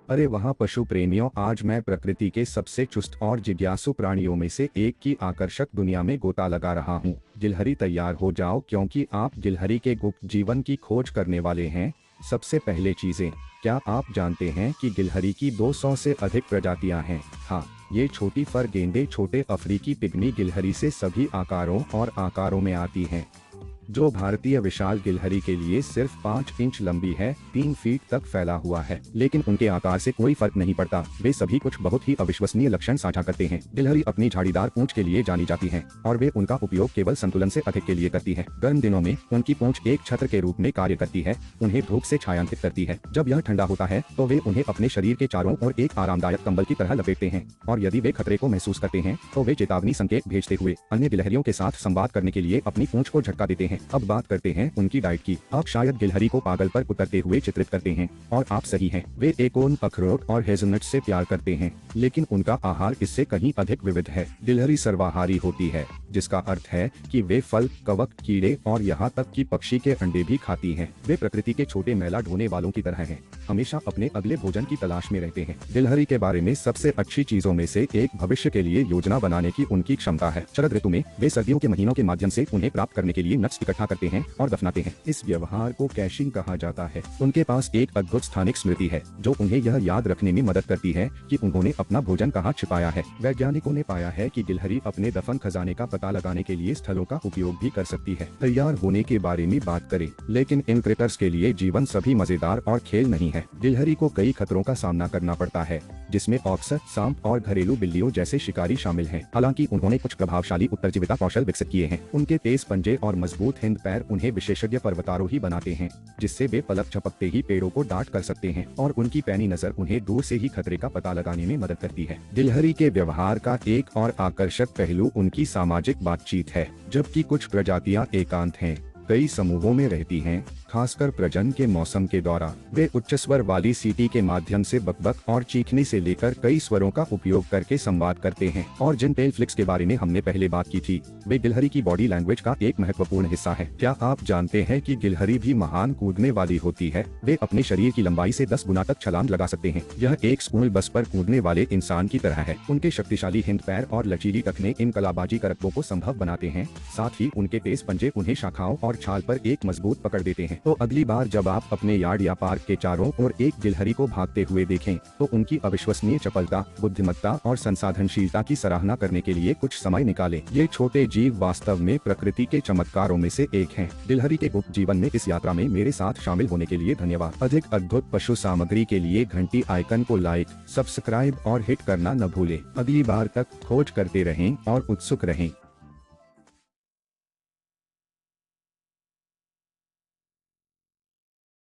अरे वहाँ पशु प्रेमियों, आज मैं प्रकृति के सबसे चुस्त और जिज्ञासु प्राणियों में से एक की आकर्षक दुनिया में गोता लगा रहा हूँ। गिलहरी, तैयार हो जाओ क्योंकि आप गिलहरी के गुप्त जीवन की खोज करने वाले हैं। सबसे पहले चीजें, क्या आप जानते हैं कि गिलहरी की 200 से अधिक प्रजातियां हैं? हाँ, ये छोटी फर गेंदे छोटे अफ्रीकी पिग्मी गिलहरी से सभी आकारों और आकारों में आती हैं। जो भारतीय विशाल गिलहरी के लिए सिर्फ 5 इंच लंबी है, 3 फीट तक फैला हुआ है, लेकिन उनके आकार से कोई फर्क नहीं पड़ता। वे सभी कुछ बहुत ही अविश्वसनीय लक्षण साझा करते हैं। गिलहरी अपनी झाड़ीदार पूंछ के लिए जानी जाती हैं और वे उनका उपयोग केवल संतुलन से अधिक के लिए करती है। गर्म दिनों में उनकी पूंछ एक छत्र के रूप में कार्य करती है, उन्हें धूप से छायांकित करती है। जब यह ठंडा होता है तो वे उन्हें अपने शरीर के चारों ओर एक आरामदायक कंबल की तरह लपेटते हैं, और यदि वे खतरे को महसूस करते हैं तो वे चेतावनी संकेत भेजते हुए अन्य गिलहरियों के साथ संवाद करने के लिए अपनी पूंछ को झटका देते हैं। अब बात करते हैं उनकी डाइट की। आप शायद गिलहरी को पागल पर उतरते हुए चित्रित करते हैं, और आप सही हैं। वे एकोन, अखरोट और हेज़लनट से प्यार करते हैं, लेकिन उनका आहार इससे कहीं अधिक विविध है। गिलहरी सर्वाहारी होती है, जिसका अर्थ है कि वे फल, कवक, कीड़े और यहाँ तक कि पक्षी के अंडे भी खाती हैं। वे प्रकृति के छोटे मैला ढोने वालों की तरह हैं, हमेशा अपने अगले भोजन की तलाश में रहते हैं। गिलहरी के बारे में सबसे अच्छी चीजों में से एक भविष्य के लिए योजना बनाने की उनकी क्षमता है। शरद ऋतु में वे सर्दियों के महीनों के माध्यम से उन्हें प्राप्त करने के लिए नट्स इकट्ठा करते हैं और दफनाते हैं। इस व्यवहार को कैशिंग कहा जाता है। उनके पास एक अद्भुत स्थानिक स्मृति है जो उन्हें यह याद रखने में मदद करती है कि उन्होंने अपना भोजन कहाँ छिपाया है। वैज्ञानिकों ने पाया है कि गिलहरी अपने दफन खजाने का पता लगाने के लिए स्थलों का उपयोग भी कर सकती है। तैयार होने के बारे में बात करें, लेकिन इन क्रिटर्स के लिए जीवन सभी मजेदार और खेल नहीं है। गिलहरी को कई खतरों का सामना करना पड़ता है, जिसमें ऑक्सर, सांप और घरेलू बिल्लियों जैसे शिकारी शामिल हैं। हालांकि उन्होंने कुछ प्रभावशाली उत्तरजीविता कौशल विकसित किए हैं। उनके तेज पंजे और मजबूत हिंद पैर उन्हें विशेषज्ञ पर्वतारोही बनाते हैं, जिससे वे पलक झपकते ही पेड़ों को दाट कर सकते हैं, और उनकी पैनी नजर उन्हें दूर से ही खतरे का पता लगाने में मदद करती है। गिलहरी के व्यवहार का एक और आकर्षक पहलू उनकी सामाजिक बातचीत है। जबकि कुछ प्रजातियां एकांत हैं, कई समूहों में रहती हैं, खासकर प्रजनन के मौसम के दौरान। वे उच्च स्वर वाली सीटी के माध्यम से बकबक और चीखने से लेकर कई स्वरों का उपयोग करके संवाद करते हैं। और जिन टेल फ्लिक्स के बारे में हमने पहले बात की थी, वे गिलहरी की बॉडी लैंग्वेज का एक महत्वपूर्ण हिस्सा है। क्या आप जानते हैं कि गिलहरी भी महान कूदने वाली होती है? वे अपने शरीर की लंबाई से 10 गुना तक छलांग लगा सकते हैं। यह एक स्कूल बस पर कूदने वाले इंसान की तरह है। उनके शक्तिशाली हिंद पैर और लचीली टखने इन कलाबाजी करतबों को संभव बनाते हैं। साथ ही उनके तेज पंजे उन्हें शाखाओं और छाल पर एक मजबूत पकड़ देते हैं। तो अगली बार जब आप अपने यार्ड या पार्क के चारों ओर एक गिलहरी को भागते हुए देखें, तो उनकी अविश्वसनीय चपलता, बुद्धिमत्ता और संसाधनशीलता की सराहना करने के लिए कुछ समय निकालें। ये छोटे जीव वास्तव में प्रकृति के चमत्कारों में से एक हैं। गिलहरी के गुप्त जीवन में इस यात्रा में मेरे साथ शामिल होने के लिए धन्यवाद। अधिक अद्भुत पशु सामग्री के लिए घंटी आइकन को लाइक, सब्सक्राइब और हिट करना न भूलें। अगली बार तक खोज करते रहें और उत्सुक रहें।